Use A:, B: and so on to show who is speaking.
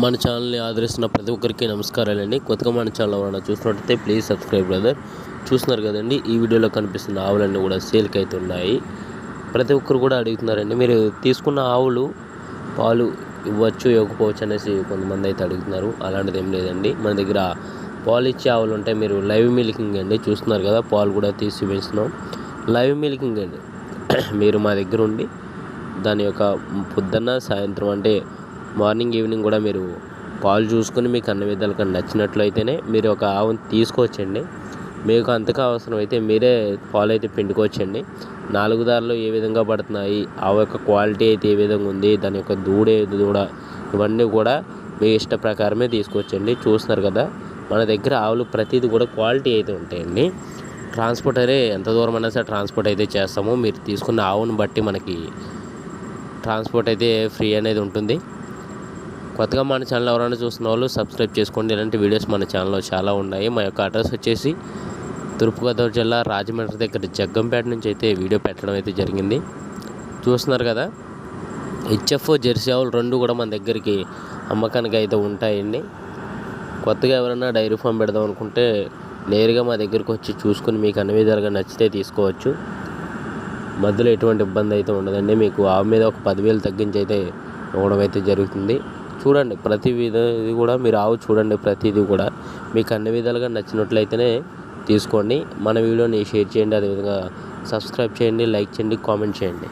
A: మన ఛానల్ని ఆదరిస్తున్న ప్రతి ఒక్కరికి నమస్కారాలండి. కొత్తగా మన ఛానల్ ఎవరైనా చూసినట్టయితే ప్లీజ్ సబ్స్క్రైబ్ బ్రదర్. చూస్తున్నారు కదండి, ఈ వీడియోలో కనిపిస్తున్న ఆవులన్నీ కూడా సేల్కి అయితే ఉన్నాయి. ప్రతి ఒక్కరు కూడా అడుగుతున్నారండి, మీరు తీసుకున్న ఆవులు పాలు ఇవ్వచ్చు ఇవ్వకపోవచ్చు అనేసి కొంతమంది అయితే అడుగుతున్నారు. అలాంటిది ఏం లేదండి, మన దగ్గర పాలు ఇచ్చే ఆవులు ఉంటాయి. మీరు లైవ్ మిల్కింగ్ అండి, చూస్తున్నారు కదా, పాలు కూడా తీసి వేస్తున్నాం. లైవ్ మిల్కింగ్ అండి. మీరు మా దగ్గర ఉండి దాని యొక్క పొద్దున్న సాయంత్రం అంటే మార్నింగ్ ఈవినింగ్ కూడా మీరు పాలు చూసుకొని మీకు అన్ని విధాలుగా నచ్చినట్లయితేనే మీరు ఒక ఆవును తీసుకోవచ్చండి. మీకు అంతగా అవసరం అయితే మీరే పాలు అయితే పిండుకోవచ్చండి. 4 దారులు ఏ విధంగా పడుతున్నాయి, ఆవు యొక్క క్వాలిటీ అయితే ఏ విధంగా ఉంది, దాని యొక్క దూడ ఇవన్నీ కూడా మీ ఇష్ట ప్రకారమే తీసుకోవచ్చండి. చూస్తున్నారు కదా, మన దగ్గర ఆవులు ప్రతిదీ కూడా క్వాలిటీ అయితే ఉంటాయండి. ట్రాన్స్పోర్ట్ అయితే ఎంత దూరం అయినా సరే ట్రాన్స్పోర్ట్ అయితే చేస్తాము. మీరు తీసుకున్న ఆవును బట్టి మనకి ట్రాన్స్పోర్ట్ అయితే ఫ్రీ అనేది ఉంటుంది. కొత్తగా మన ఛానల్ ఎవరైనా చూస్తున్న వాళ్ళు సబ్స్క్రైబ్ చేసుకోండి. ఇలాంటి వీడియోస్ మన ఛానల్లో చాలా ఉన్నాయి. మా యొక్క అడ్రస్ వచ్చేసి తూర్పుగోదావరి జిల్లా రాజమండ్రి దగ్గర జగ్గంపేట నుంచి అయితే వీడియో పెట్టడం అయితే జరిగింది. చూస్తున్నారు కదా, హెచ్ఎఫ్ జెర్సీ ఆవులు 2 కూడా మన దగ్గరికి అమ్మకానికి అయితే ఉంటాయండి. కొత్తగా ఎవరైనా డైరీ ఫామ్ పెడదాం అనుకుంటే నేరుగా మా దగ్గరికి వచ్చి చూసుకుని మీకు అన్ని విధాలుగా నచ్చితే తీసుకోవచ్చు. మధ్యలో ఎటువంటి ఇబ్బంది అయితే ఉండదండి. మీకు ఆవు మీద ఒక 10,000 తగ్గించి అయితే ఇవ్వడం అయితే జరుగుతుంది. చూడండి, ప్రతి విధది కూడా మీరు ఆవు చూడండి, ప్రతిదీ కూడా మీకు అన్ని విధాలుగా నచ్చినట్లయితేనే తీసుకోండి. మన వీడియోని షేర్ చేయండి, అదేవిధంగా సబ్స్క్రైబ్ చేయండి, లైక్ చేయండి, కామెంట్ చేయండి.